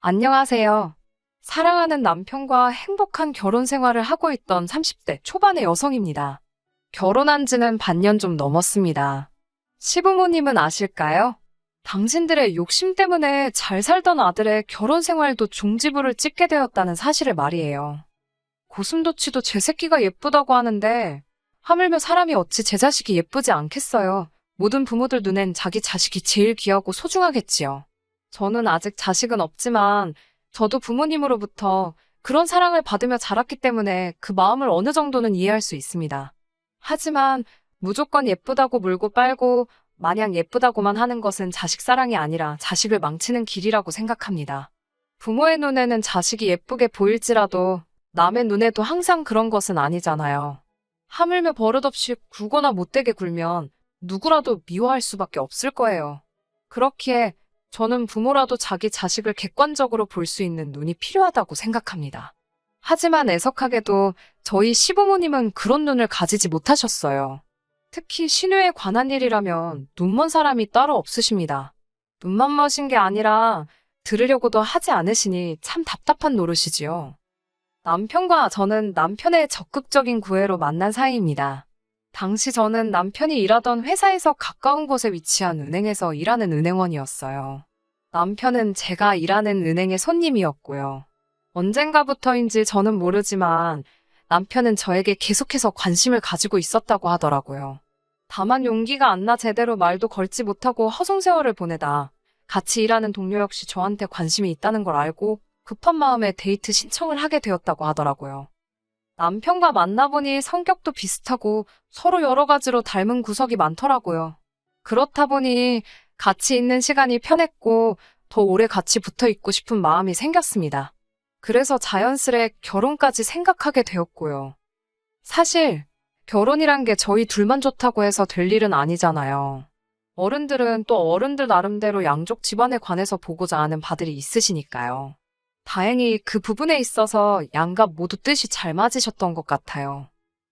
안녕하세요. 사랑하는 남편과 행복한 결혼 생활을 하고 있던 30대 초반의 여성입니다. 결혼한 지는 반년 좀 넘었습니다. 시부모님은 아실까요? 당신들의 욕심 때문에 잘 살던 아들의 결혼 생활도 종지부를 찍게 되었다는 사실을 말이에요. 고슴도치도 제 새끼가 예쁘다고 하는데 하물며 사람이 어찌 제 자식이 예쁘지 않겠어요. 모든 부모들 눈엔 자기 자식이 제일 귀하고 소중하겠지요. 저는 아직 자식은 없지만 저도 부모님으로부터 그런 사랑을 받으며 자랐기 때문에 그 마음을 어느 정도는 이해할 수 있습니다. 하지만 무조건 예쁘다고 물고 빨고 마냥 예쁘다고만 하는 것은 자식 사랑이 아니라 자식을 망치는 길이라고 생각합니다. 부모의 눈에는 자식이 예쁘게 보일지라도 남의 눈에도 항상 그런 것은 아니잖아요. 하물며 버릇없이 굴거나 못되게 굴면 누구라도 미워할 수밖에 없을 거예요. 그렇기에 저는 부모라도 자기 자식을 객관적으로 볼 수 있는 눈이 필요하다고 생각합니다. 하지만 애석하게도 저희 시부모님은 그런 눈을 가지지 못하셨어요. 특히 신우에 관한 일이라면 눈먼 사람이 따로 없으십니다. 눈만 머신 게 아니라 들으려고도 하지 않으시니 참 답답한 노릇이지요. 남편과 저는 남편의 적극적인 구애로 만난 사이입니다. 당시 저는 남편이 일하던 회사에서 가까운 곳에 위치한 은행에서 일하는 은행원이었어요. 남편은 제가 일하는 은행의 손님이었고요. 언젠가부터인지 저는 모르지만 남편은 저에게 계속해서 관심을 가지고 있었다고 하더라고요. 다만 용기가 안 나 제대로 말도 걸지 못하고 허송세월을 보내다 같이 일하는 동료 역시 저한테 관심이 있다는 걸 알고 급한 마음에 데이트 신청을 하게 되었다고 하더라고요. 남편과 만나보니 성격도 비슷하고 서로 여러 가지로 닮은 구석이 많더라고요. 그렇다 보니 같이 있는 시간이 편했고 더 오래 같이 붙어 있고 싶은 마음이 생겼습니다. 그래서 자연스레 결혼까지 생각하게 되었고요. 사실 결혼이란 게 저희 둘만 좋다고 해서 될 일은 아니잖아요. 어른들은 또 어른들 나름대로 양쪽 집안에 관해서 보고자 하는 바들이 있으시니까요. 다행히 그 부분에 있어서 양가 모두 뜻이 잘 맞으셨던 것 같아요.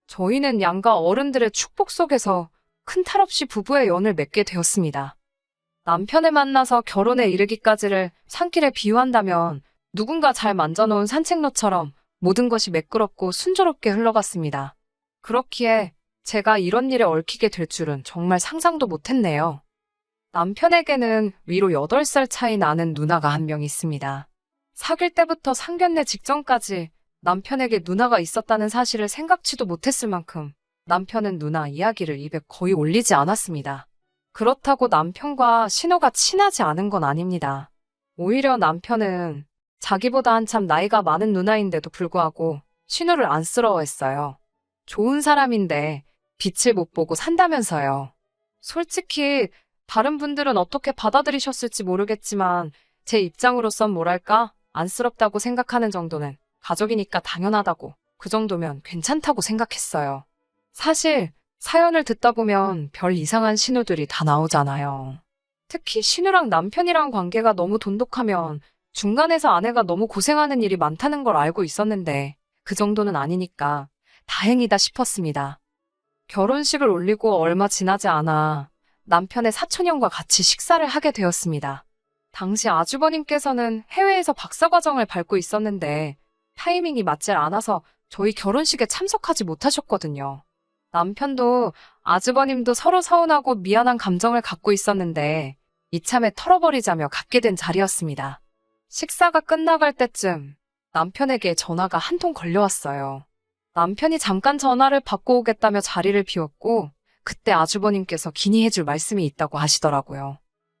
저희는 양가 어른들의 축복 속에서 큰 탈 없이 부부의 연을 맺게 되었습니다. 남편을 만나서 결혼에 이르기까지를 산길에 비유한다면 누군가 잘 만져놓은 산책로처럼 모든 것이 매끄럽고 순조롭게 흘러갔습니다. 그렇기에 제가 이런 일에 얽히게 될 줄은 정말 상상도 못했네요. 남편에게는 위로 8살 차이 나는 누나가 한 명 있습니다. 사귈 때부터 상견례 직전까지 남편에게 누나가 있었다는 사실을 생각지도 못했을 만큼 남편은 누나 이야기를 입에 거의 올리지 않았습니다. 그렇다고 남편과 신우가 친하지 않은 건 아닙니다. 오히려 남편은 자기보다 한참 나이가 많은 누나인데도 불구하고 신우를 안쓰러워했어요. 좋은 사람인데 빛을 못 보고 산다면서요. 솔직히 다른 분들은 어떻게 받아들이셨을지 모르겠지만 제 입장으로선 뭐랄까 안쓰럽다고 생각하는 정도는 가족이니까 당연하다고 그 정도면 괜찮다고 생각했어요. 사실 사연을 듣다 보면 별 이상한 신우들이 다 나오잖아요. 특히 신우랑 남편이랑 관계가 너무 돈독하면 중간에서 아내가 너무 고생하는 일이 많다는 걸 알고 있었는데 그 정도는 아니니까 다행이다 싶었습니다. 결혼식을 올리고 얼마 지나지 않아 남편의 사촌형과 같이 식사를 하게 되었습니다. 당시 아주버님께서는 해외에서 박사과정을 밟고 있었는데 타이밍이 맞질 않아서 저희 결혼식에 참석하지 못하셨거든요. 남편도 아주버님도 서로 서운하고 미안한 감정을 갖고 있었는데 이참에 털어버리자며 갖게 된 자리였습니다. 식사가 끝나갈 때쯤 남편에게 전화가 한 통 걸려왔어요. 남편이 잠깐 전화를 받고 오겠다며 자리를 비웠고 그때 아주버님께서 기니해줄 말씀이 있다고 하시더라고요.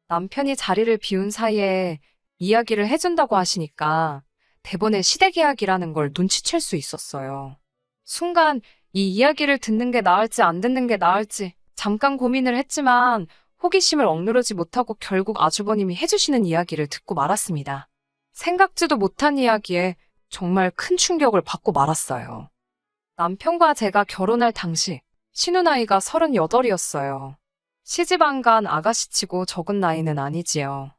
남편이 자리를 비운 사이에 이야기를 해준다고 하시니까 대본에 시댁이야기라는 걸 눈치챌 수 있었어요. 순간 이 이야기를 듣는 게 나을지 안 듣는 게 나을지 잠깐 고민을 했지만 호기심을 억누르지 못하고 결국 아주버님이 해주시는 이야기를 듣고 말았습니다. 생각지도 못한 이야기에 정말 큰 충격을 받고 말았어요. 남편과 제가 결혼할 당시 신우 나이가 38이었어요. 시집 안 간 아가씨치고 적은 나이는 아니지요.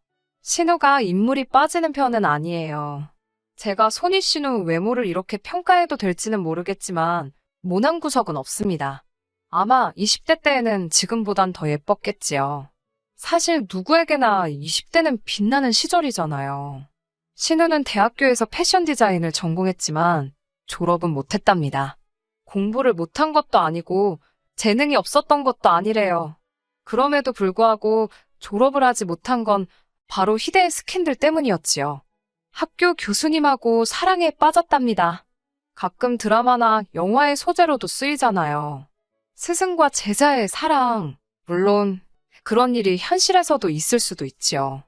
신우가 인물이 빠지는 편은 아니에요. 제가 손희 신우 외모를 이렇게 평가해도 될지는 모르겠지만 모난 구석은 없습니다. 아마 20대 때에는 지금보단 더 예뻤겠지요. 사실 누구에게나 20대는 빛나는 시절이잖아요. 신우는 대학교에서 패션 디자인을 전공했지만 졸업은 못했답니다. 공부를 못한 것도 아니고 재능이 없었던 것도 아니래요. 그럼에도 불구하고 졸업을 하지 못한 건 바로 희대의 스캔들 때문이었지요. 학교 교수님하고 사랑에 빠졌답니다. 가끔 드라마나 영화의 소재로도 쓰이잖아요. 스승과 제자의 사랑. 물론 그런 일이 현실에서도 있을 수도 있지요.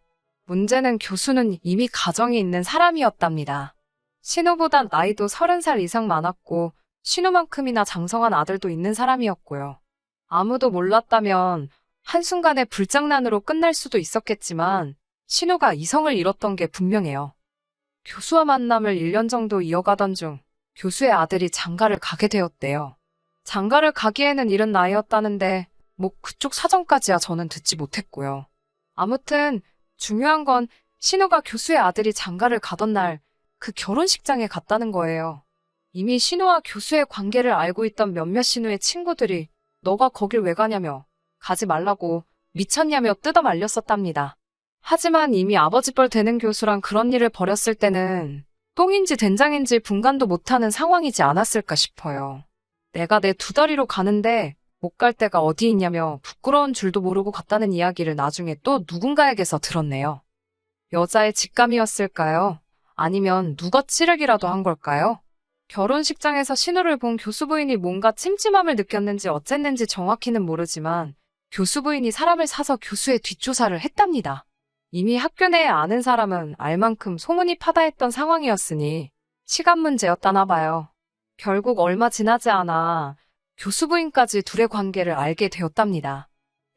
문제는 교수는 이미 가정이 있는 사람이었답니다. 신우보단 나이도 30살 이상 많았고 신우만큼이나 장성한 아들도 있는 사람이었고요. 아무도 몰랐다면 한순간에 불장난으로 끝날 수도 있었겠지만 신우가 이성을 잃었던 게 분명해요. 교수와 만남을 1년 정도 이어가던 중 교수의 아들이 장가를 가게 되었대요. 장가를 가기에는 이른 나이였다는데 뭐 그쪽 사정까지야 저는 듣지 못했고요. 아무튼 중요한 건 신우가 교수의 아들이 장가를 가던 날 그 결혼식장에 갔다는 거예요. 이미 신우와 교수의 관계를 알고 있던 몇몇 신우의 친구들이 너가 거길 왜 가냐며 가지 말라고 미쳤냐며 뜯어 말렸었답니다. 하지만 이미 아버지뻘 되는 교수랑 그런 일을 벌였을 때는 똥인지 된장인지 분간도 못하는 상황이지 않았을까 싶어요. 내가 내 2다리로 가는데 못 갈 데가 어디 있냐며 부끄러운 줄도 모르고 갔다는 이야기를 나중에 또 누군가에게서 들었네요. 여자의 직감이었을까요? 아니면 누가 찌르기라도 한 걸까요? 결혼식장에서 신우를 본 교수 부인이 뭔가 찜찜함을 느꼈는지 어쨌는지 정확히는 모르지만 교수 부인이 사람을 사서 교수의 뒷조사를 했답니다. 이미 학교 내에 아는 사람은 알 만큼 소문이 파다했던 상황이었으니 시간 문제였다나 봐요. 결국 얼마 지나지 않아 교수 부인까지 둘의 관계를 알게 되었답니다.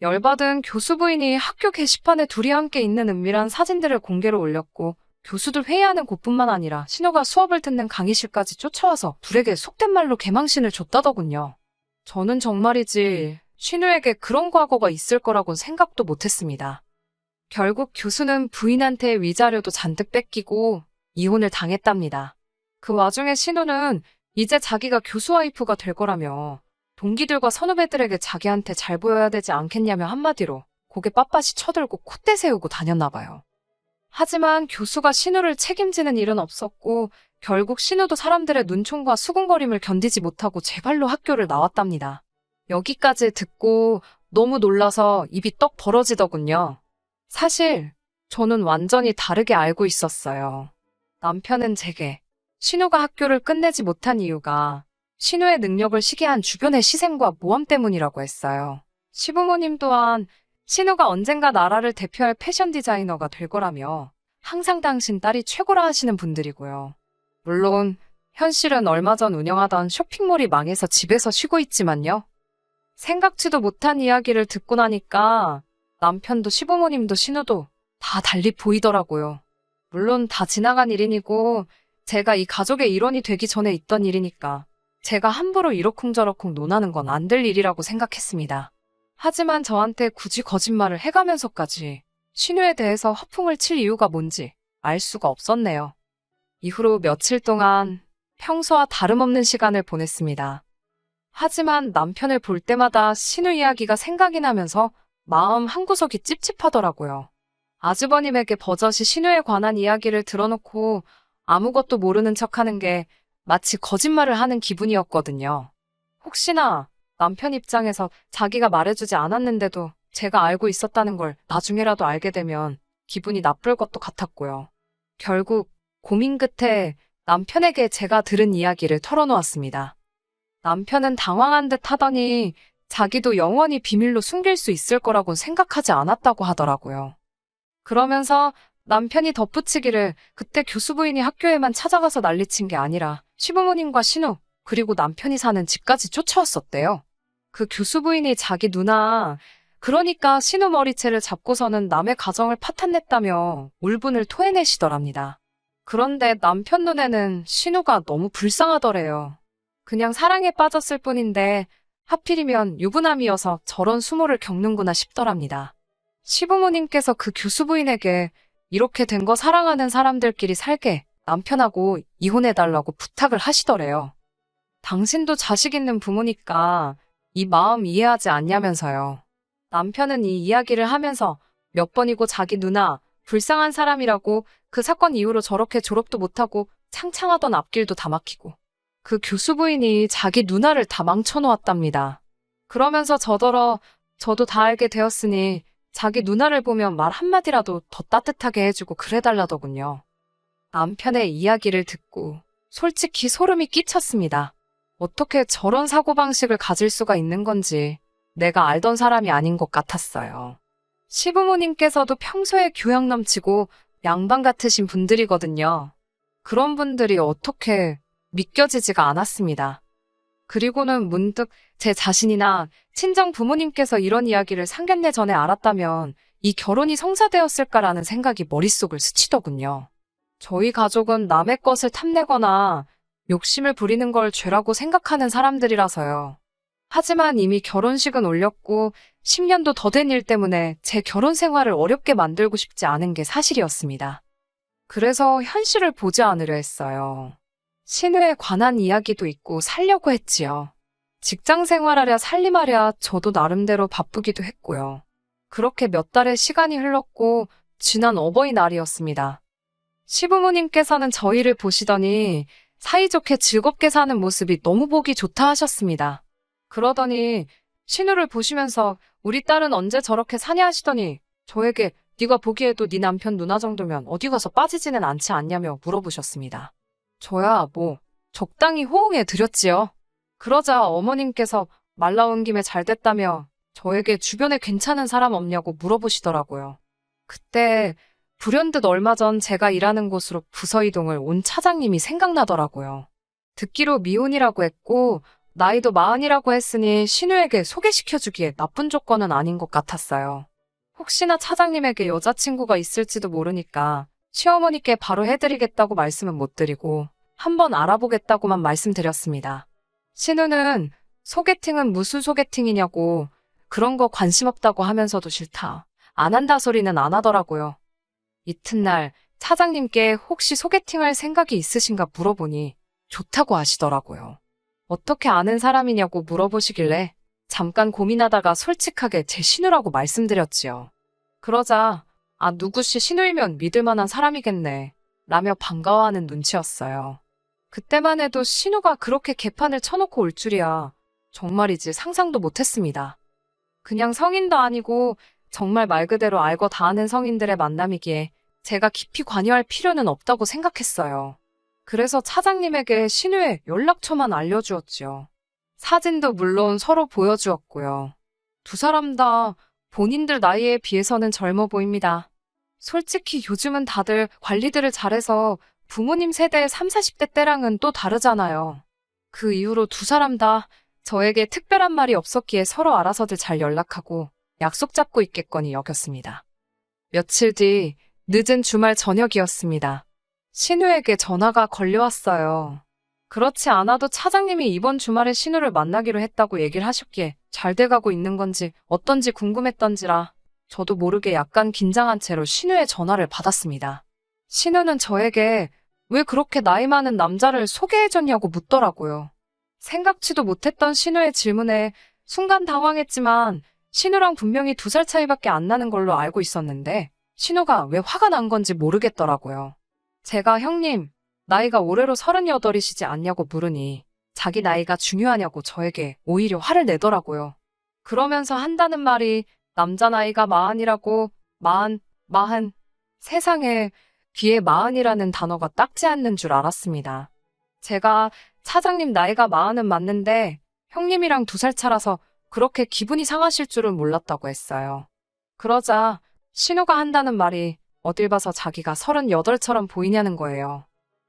열받은 교수 부인이 학교 게시판에 둘이 함께 있는 은밀한 사진들을 공개로 올렸고 교수들 회의하는 곳뿐만 아니라 신우가 수업을 듣는 강의실까지 쫓아와서 둘에게 속된 말로 개망신을 줬다더군요. 저는 정말이지 신우에게 그런 과거가 있을 거라곤 생각도 못했습니다. 결국 교수는 부인한테 위자료도 잔뜩 뺏기고 이혼을 당했답니다. 그 와중에 신우는 이제 자기가 교수 와이프가 될 거라며 동기들과 선후배들에게 자기한테 잘 보여야 되지 않겠냐며 한마디로 고개 빳빳이 쳐들고 콧대 세우고 다녔나 봐요. 하지만 교수가 신우를 책임지는 일은 없었고 결국 신우도 사람들의 눈총과 수군거림을 견디지 못하고 제 발로 학교를 나왔답니다. 여기까지 듣고 너무 놀라서 입이 떡 벌어지더군요. 사실 저는 완전히 다르게 알고 있었어요. 남편은 제게 신우가 학교를 끝내지 못한 이유가 신우의 능력을 시기한 주변의 시샘과 모함 때문이라고 했어요. 시부모님 또한 신우가 언젠가 나라를 대표할 패션 디자이너가 될 거라며 항상 당신 딸이 최고라 하시는 분들이고요. 물론 현실은 얼마 전 운영하던 쇼핑몰이 망해서 집에서 쉬고 있지만요. 생각지도 못한 이야기를 듣고 나니까 남편도 시부모님도 신우도 다 달리 보이더라고요. 물론 다 지나간 일이고 제가 이 가족의 일원이 되기 전에 있던 일이니까 제가 함부로 이러쿵저러쿵 논하는 건 안 될 일이라고 생각했습니다. 하지만 저한테 굳이 거짓말을 해가면서까지 신우에 대해서 허풍을 칠 이유가 뭔지 알 수가 없었네요. 이후로 며칠 동안 평소와 다름없는 시간을 보냈습니다. 하지만 남편을 볼 때마다 신우 이야기가 생각이 나면서 마음 한구석이 찝찝하더라고요. 아주버님에게 버젓이 신우에 관한 이야기를 들어놓고 아무것도 모르는 척하는 게 마치 거짓말을 하는 기분이었거든요. 혹시나 남편 입장에서 자기가 말해주지 않았는데도 제가 알고 있었다는 걸 나중에라도 알게 되면 기분이 나쁠 것도 같았고요. 결국 고민 끝에 남편에게 제가 들은 이야기를 털어놓았습니다. 남편은 당황한 듯 하더니 자기도 영원히 비밀로 숨길 수 있을 거라고 생각하지 않았다고 하더라고요. 그러면서 남편이 덧붙이기를 그때 교수 부인이 학교에만 찾아가서 난리친 게 아니라 시부모님과 신우 그리고 남편이 사는 집까지 쫓아왔었대요. 그 교수 부인이 자기 누나 그러니까 신우 머리채를 잡고서는 남의 가정을 파탄냈다며 울분을 토해내시더랍니다. 그런데 남편 눈에는 신우가 너무 불쌍하더래요. 그냥 사랑에 빠졌을 뿐인데 하필이면 유부남이어서 저런 수모를 겪는구나 싶더랍니다. 시부모님께서 그 교수 부인에게 이렇게 된 거 사랑하는 사람들끼리 살게 남편하고 이혼해달라고 부탁을 하시더래요. 당신도 자식 있는 부모니까 이 마음 이해하지 않냐면서요. 남편은 이 이야기를 하면서 몇 번이고 자기 누나 불쌍한 사람이라고 그 사건 이후로 저렇게 졸업도 못하고 창창하던 앞길도 다 막히고 그 교수 부인이 자기 누나를 다 망쳐놓았답니다. 그러면서 저도 다 알게 되었으니 자기 누나를 보면 말 한마디라도 더 따뜻하게 해주고 그래달라더군요. 남편의 이야기를 듣고 솔직히 소름이 끼쳤습니다. 어떻게 저런 사고방식을 가질 수가 있는 건지 내가 알던 사람이 아닌 것 같았어요. 시부모님께서도 평소에 교양 넘치고 양반 같으신 분들이거든요. 그런 분들이 어떻게 믿겨지지가 않았습니다. 그리고는 문득 제 자신이나 친정 부모님께서 이런 이야기를 상견례 전에 알았다면 이 결혼이 성사되었을까라는 생각이 머릿속을 스치더군요. 저희 가족은 남의 것을 탐내거나 욕심을 부리는 걸 죄라고 생각하는 사람들이라서요. 하지만 이미 결혼식은 올렸고 10년도 더 된 일 때문에 제 결혼 생활을 어렵게 만들고 싶지 않은 게 사실이었습니다. 그래서 현실을 보지 않으려 했어요. 신우에 관한 이야기도 있고 살려고 했지요. 직장 생활하랴 살림하랴 저도 나름대로 바쁘기도 했고요. 그렇게 몇 달의 시간이 흘렀고 지난 어버이날이었습니다. 시부모님께서는 저희를 보시더니 사이좋게 즐겁게 사는 모습이 너무 보기 좋다 하셨습니다. 그러더니 신우를 보시면서 우리 딸은 언제 저렇게 사냐 하시더니 저에게 네가 보기에도 네 남편 누나 정도면 어디 가서 빠지지는 않지 않냐며 물어보셨습니다. 저야 적당히 호응해 드렸지요. 그러자 어머님께서 말 나온 김에 잘 됐다며 저에게 주변에 괜찮은 사람 없냐고 물어보시더라고요. 그때 불현듯 얼마 전 제가 일하는 곳으로 부서 이동을 온 차장님이 생각나더라고요. 듣기로 미혼이라고 했고 나이도 40이라고 했으니 신우에게 소개시켜주기에 나쁜 조건은 아닌 것 같았어요. 혹시나 차장님에게 여자친구가 있을지도 모르니까 시어머니께 바로 해드리겠다고 말씀은 못 드리고 한번 알아보겠다고만 말씀드렸습니다. 신우는 소개팅은 무슨 소개팅이냐고 그런 거 관심 없다고 하면서도 싫다, 안 한다 소리는 안 하더라고요. 이튿날 차장님께 혹시 소개팅할 생각이 있으신가 물어보니 좋다고 하시더라고요. 어떻게 아는 사람이냐고 물어보시길래 잠깐 고민하다가 솔직하게 제 신우라고 말씀드렸지요. 그러자 누구씨 신우이면 믿을 만한 사람이겠네 라며 반가워하는 눈치였어요. 그때만 해도 신우가 그렇게 개판을 쳐놓고 올 줄이야 정말이지 상상도 못했습니다. 그냥 성인도 아니고 정말 말 그대로 알고 다 아는 성인들의 만남이기에 제가 깊이 관여할 필요는 없다고 생각했어요. 그래서 차장님에게 신우의 연락처만 알려주었지요. 사진도 물론 서로 보여주었고요. 두 사람 다 본인들 나이에 비해서는 젊어 보입니다. 솔직히 요즘은 다들 관리들을 잘해서 부모님 세대의 30, 40대 때랑은 또 다르잖아요. 그 이후로 두 사람 다 저에게 특별한 말이 없었기에 서로 알아서들 잘 연락하고 약속 잡고 있겠거니 여겼습니다. 며칠 뒤 늦은 주말 저녁이었습니다. 신우에게 전화가 걸려왔어요. 그렇지 않아도 차장님이 이번 주말에 신우를 만나기로 했다고 얘기를 하셨기에 잘 돼가고 있는 건지 어떤지 궁금했던지라 저도 모르게 약간 긴장한 채로 신우의 전화를 받았습니다. 신우는 저에게 왜 그렇게 나이 많은 남자를 소개해줬냐고 묻더라고요. 생각지도 못했던 신우의 질문에 순간 당황했지만 신우랑 분명히 2살 차이밖에 안 나는 걸로 알고 있었는데 신우가 왜 화가 난 건지 모르겠더라고요. 제가 형님, 나이가 올해로 38이시지 않냐고 물으니 자기 나이가 중요하냐고 저에게 오히려 화를 내더라고요. 그러면서 한다는 말이 남자 나이가 40이라고, 40. 세상에 귀에 40이라는 단어가 닦지 않는 줄 알았습니다. 제가 차장님 나이가 40은 맞는데 형님이랑 2살 차라서 그렇게 기분이 상하실 줄은 몰랐다고 했어요. 그러자 신우가 한다는 말이 어딜 봐서 자기가 38처럼 보이냐는 거예요.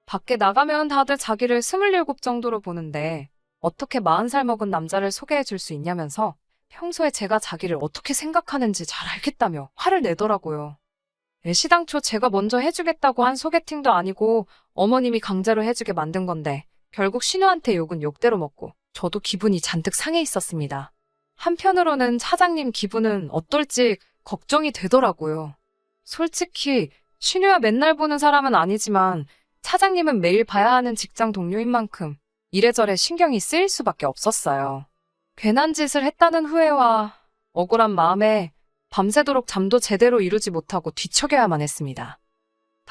밖에 나가면 다들 자기를 27 정도로 보는데 어떻게 40살 먹은 남자를 소개해 줄 수 있냐면서 평소에 제가 자기를 어떻게 생각하는지 잘 알겠다며 화를 내더라고요. 애시당초 제가 먼저 해주겠다고 한 소개팅도 아니고 어머님이 강제로 해주게 만든 건데 결국 신우한테 욕은 욕대로 먹고 저도 기분이 잔뜩 상해 있었습니다. 한편으로는 차장님 기분은 어떨지 걱정이 되더라고요. 솔직히 신우야 맨날 보는 사람은 아니지만 차장님은 매일 봐야 하는 직장 동료인 만큼 이래저래 신경이 쓰일 수밖에 없었어요. 괜한 짓을 했다는 후회와 억울한 마음에 밤새도록 잠도 제대로 이루지 못하고 뒤척여야만 했습니다.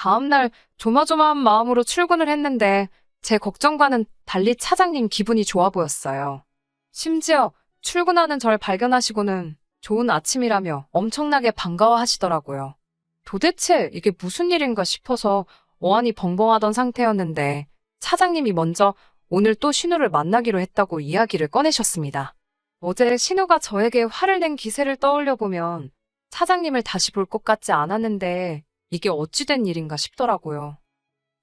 다음날 조마조마한 마음으로 출근을 했는데 제 걱정과는 달리 차장님 기분이 좋아 보였어요. 심지어 출근하는 절 발견하시고는 좋은 아침이라며 엄청나게 반가워하시더라고요. 도대체 이게 무슨 일인가 싶어서 어안이 벙벙하던 상태였는데 차장님이 먼저 오늘 또 신우를 만나기로 했다고 이야기를 꺼내셨습니다. 어제 신우가 저에게 화를 낸 기세를 떠올려 보면 차장님을 다시 볼 것 같지 않았는데 이게 어찌된 일인가 싶더라고요.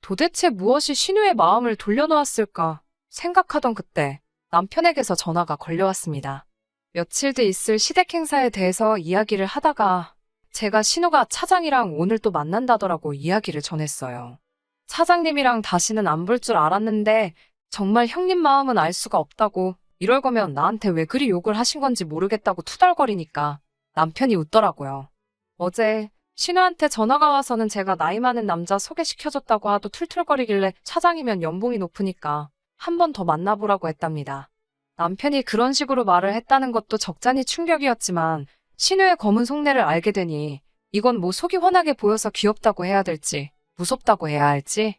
도대체 무엇이 신우의 마음을 돌려놓았을까 생각하던 그때 남편에게서 전화가 걸려왔습니다. 며칠 뒤 있을 시댁 행사에 대해서 이야기를 하다가 제가 신우가 차장이랑 오늘 또 만난다더라고 이야기를 전했어요. 차장님이랑 다시는 안 볼 줄 알았는데 정말 형님 마음은 알 수가 없다고 이럴 거면 나한테 왜 그리 욕을 하신 건지 모르겠다고 투덜거리니까 남편이 웃더라고요. 어제 신우한테 전화가 와서는 제가 나이 많은 남자 소개시켜줬다고 하도 툴툴거리길래 차장이면 연봉이 높으니까 한 번 더 만나보라고 했답니다. 남편이 그런 식으로 말을 했다는 것도 적잖이 충격이었지만 신우의 검은 속내를 알게 되니 이건 뭐 속이 환하게 보여서 귀엽다고 해야 될지 무섭다고 해야 할지.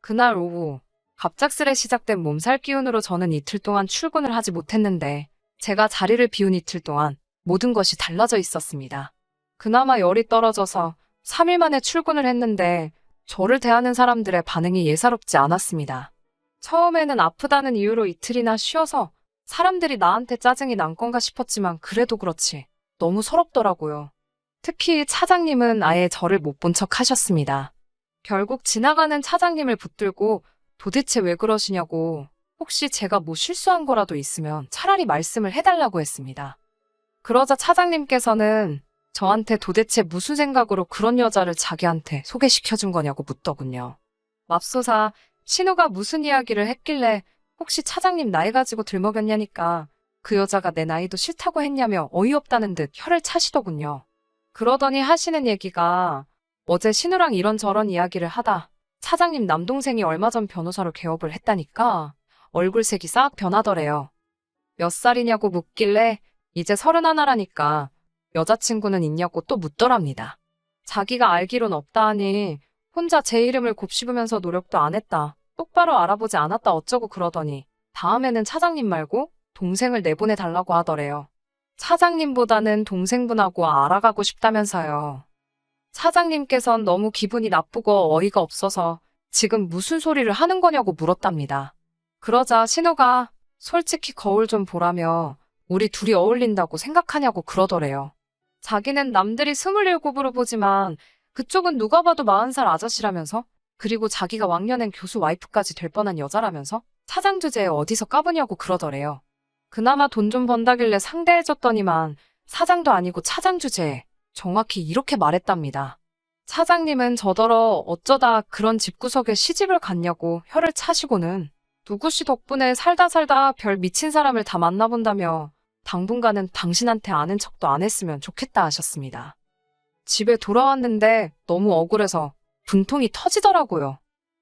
그날 오후 갑작스레 시작된 몸살 기운으로 저는 이틀 동안 출근을 하지 못했는데 제가 자리를 비운 이틀 동안 모든 것이 달라져 있었습니다. 그나마 열이 떨어져서 3일 만에 출근을 했는데 저를 대하는 사람들의 반응이 예사롭지 않았습니다. 처음에는 아프다는 이유로 이틀이나 쉬어서 사람들이 나한테 짜증이 난 건가 싶었지만 그래도 그렇지 너무 서럽더라고요. 특히 차장님은 아예 저를 못 본 척 하셨습니다. 결국 지나가는 차장님을 붙들고 도대체 왜 그러시냐고 혹시 제가 뭐 실수한 거라도 있으면 차라리 말씀을 해달라고 했습니다. 그러자 차장님께서는 저한테 도대체 무슨 생각으로 그런 여자를 자기한테 소개시켜준 거냐고 묻더군요. 맙소사 신우가 무슨 이야기를 했길래 혹시 차장님 나이 가지고 들먹였냐니까 그 여자가 내 나이도 싫다고 했냐며 어이없다는 듯 혀를 차시더군요. 그러더니 하시는 얘기가 어제 신우랑 이런저런 이야기를 하다 차장님 남동생이 얼마 전 변호사로 개업을 했다니까 얼굴색이 싹 변하더래요. 몇 살이냐고 묻길래 이제 31라니까 여자친구는 있냐고 또 묻더랍니다. 자기가 알기론 없다 하니 혼자 제 이름을 곱씹으면서 노력도 안 했다. 똑바로 알아보지 않았다 어쩌고 그러더니 다음에는 차장님 말고 동생을 내보내달라고 하더래요. 차장님보다는 동생분하고 알아가고 싶다면서요. 차장님께선 너무 기분이 나쁘고 어이가 없어서 지금 무슨 소리를 하는 거냐고 물었답니다. 그러자 신우가 솔직히 거울 좀 보라며 우리 둘이 어울린다고 생각하냐고 그러더래요. 자기는 남들이 27으로 보지만 그쪽은 누가 봐도 40살 아저씨라면서 그리고 자기가 왕년엔 교수 와이프까지 될 뻔한 여자라면서 차장 주제에 어디서 까부냐고 그러더래요. 그나마 돈 좀 번다길래 상대해줬더니만 사장도 아니고 차장 주제에 정확히 이렇게 말했답니다. 차장님은 저더러 어쩌다 그런 집구석에 시집을 갔냐고 혀를 차시고는 누구씨 덕분에 살다 별 미친 사람을 다 만나본다며 당분간은 당신한테 아는 척도 안 했으면 좋겠다 하셨습니다. 집에 돌아왔는데 너무 억울해서 분통이 터지더라고요.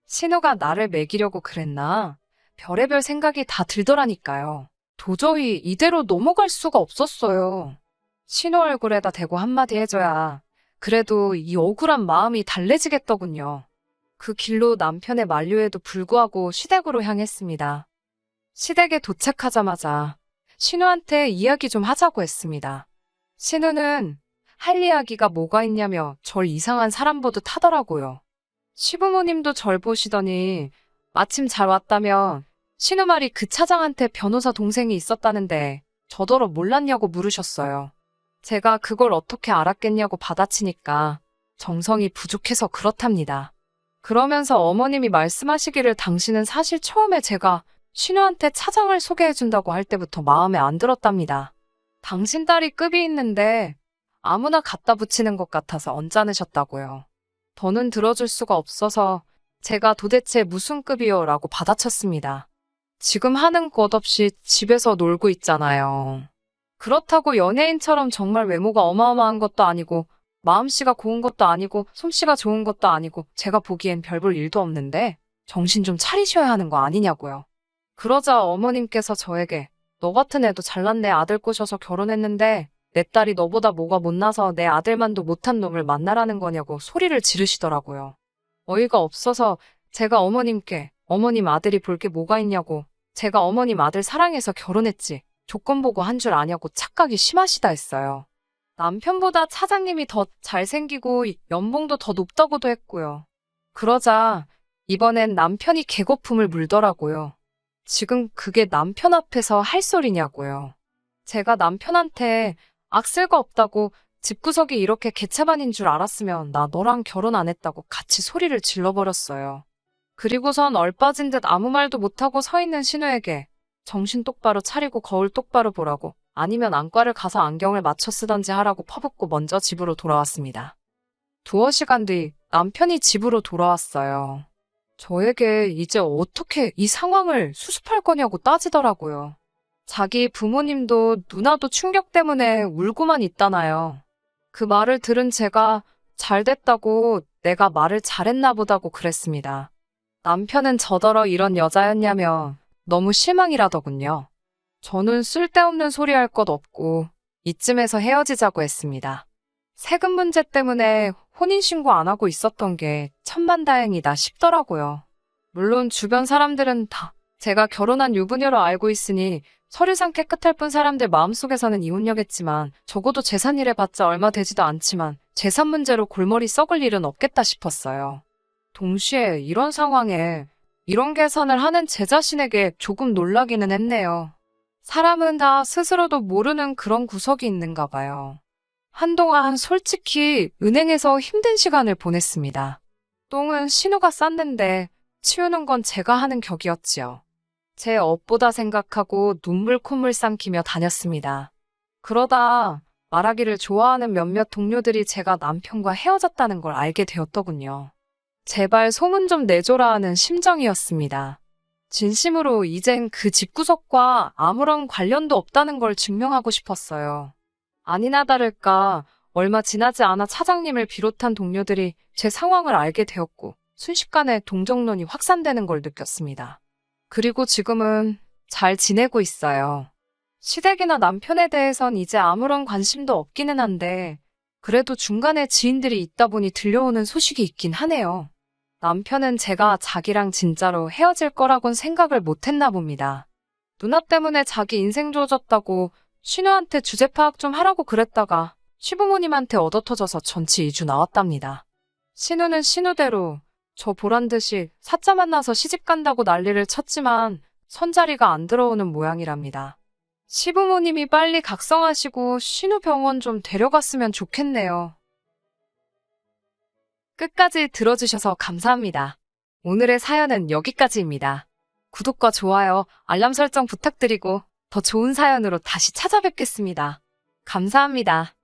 신우가 나를 먹이려고 그랬나? 별의별 생각이 다 들더라니까요. 도저히 이대로 넘어갈 수가 없었어요. 신우 얼굴에다 대고 한마디 해줘야 그래도 이 억울한 마음이 달래지겠더군요. 그 길로 남편의 만류에도 불구하고 시댁으로 향했습니다. 시댁에 도착하자마자 신우한테 이야기 좀 하자고 했습니다. 신우는 할 이야기가 뭐가 있냐며 절 이상한 사람 보듯 하더라고요. 시부모님도 절 보시더니 마침 잘 왔다며 신우 말이 그 차장한테 변호사 동생이 있었다는데 저더러 몰랐냐고 물으셨어요. 제가 그걸 어떻게 알았겠냐고 받아치니까 정성이 부족해서 그렇답니다. 그러면서 어머님이 말씀하시기를 당신은 사실 처음에 제가 신우한테 차장을 소개해준다고 할 때부터 마음에 안 들었답니다. 당신 딸이 급이 있는데 아무나 갖다 붙이는 것 같아서 언짢으셨다고요. 더는 들어줄 수가 없어서 제가 도대체 무슨 급이요? 라고 받아쳤습니다. 지금 하는 것 없이 집에서 놀고 있잖아요. 그렇다고 연예인처럼 정말 외모가 어마어마한 것도 아니고 마음씨가 고운 것도 아니고 솜씨가 좋은 것도 아니고 제가 보기엔 별 볼 일도 없는데 정신 좀 차리셔야 하는 거 아니냐고요. 그러자 어머님께서 저에게 너 같은 애도 잘난 내 아들 꼬셔서 결혼했는데 내 딸이 너보다 뭐가 못나서 내 아들만도 못한 놈을 만나라는 거냐고 소리를 지르시더라고요. 어이가 없어서 제가 어머님께 어머님 아들이 볼 게 뭐가 있냐고, 제가 어머님 아들 사랑해서 결혼했지 조건 보고 한 줄 아냐고 착각이 심하시다 했어요. 남편보다 차장님이 더 잘생기고 연봉도 더 높다고도 했고요. 그러자 이번엔 남편이 개거품을 물더라고요. 지금 그게 남편 앞에서 할 소리냐고요. 제가 남편한테 악쓸 거 없다고, 집구석이 이렇게 개차반인 줄 알았으면 나 너랑 결혼 안 했다고 같이 소리를 질러버렸어요. 그리고선 얼빠진 듯 아무 말도 못하고 서 있는 신우에게 정신 똑바로 차리고 거울 똑바로 보라고, 아니면 안과를 가서 안경을 맞춰 쓰던지 하라고 퍼붓고 먼저 집으로 돌아왔습니다. 두어 시간 뒤 남편이 집으로 돌아왔어요. 저에게 이제 어떻게 이 상황을 수습할 거냐고 따지더라고요. 자기 부모님도 누나도 충격 때문에 울고만 있다나요. 그 말을 들은 제가 잘 됐다고, 내가 말을 잘했나 보다고 그랬습니다. 남편은 저더러 이런 여자였냐며 너무 실망이라더군요. 저는 쓸데없는 소리 할 것 없고 이쯤에서 헤어지자고 했습니다. 세금 문제 때문에 혼인신고 안 하고 있었던 게 천만다행이다 싶더라고요. 물론 주변 사람들은 다 제가 결혼한 유부녀로 알고 있으니 서류상 깨끗할 뿐 사람들 마음속에서는 이혼녀겠지만, 적어도 재산이래봤자 얼마 되지도 않지만 재산 문제로 골머리 썩을 일은 없겠다 싶었어요. 동시에 이런 상황에 이런 계산을 하는 제 자신에게 조금 놀라기는 했네요. 사람은 다 스스로도 모르는 그런 구석이 있는가 봐요. 한동안 솔직히 은행에서 힘든 시간을 보냈습니다. 똥은 신우가 쌌는데 치우는 건 제가 하는 격이었지요. 제 업보다 생각하고 눈물 콧물 삼키며 다녔습니다. 그러다 말하기를 좋아하는 몇몇 동료들이 제가 남편과 헤어졌다는 걸 알게 되었더군요. 제발 소문 좀 내줘라 하는 심정이었습니다. 진심으로 이젠 그 집구석과 아무런 관련도 없다는 걸 증명하고 싶었어요. 아니나 다를까 얼마 지나지 않아 차장님을 비롯한 동료들이 제 상황을 알게 되었고 순식간에 동정론이 확산되는 걸 느꼈습니다. 그리고 지금은 잘 지내고 있어요. 시댁이나 남편에 대해선 이제 아무런 관심도 없기는 한데 그래도 중간에 지인들이 있다 보니 들려오는 소식이 있긴 하네요. 남편은 제가 자기랑 진짜로 헤어질 거라곤 생각을 못했나 봅니다. 누나 때문에 자기 인생 조졌다고 신우한테 주제 파악 좀 하라고 그랬다가 시부모님한테 얻어터져서 전치 2주 나왔답니다. 신우는 신우대로 저 보란 듯이 사짜 만나서 시집 간다고 난리를 쳤지만 선자리가 안 들어오는 모양이랍니다. 시부모님이 빨리 각성하시고 신우 병원 좀 데려갔으면 좋겠네요. 끝까지 들어주셔서 감사합니다. 오늘의 사연은 여기까지입니다. 구독과 좋아요, 알람 설정 부탁드리고 더 좋은 사연으로 다시 찾아뵙겠습니다. 감사합니다.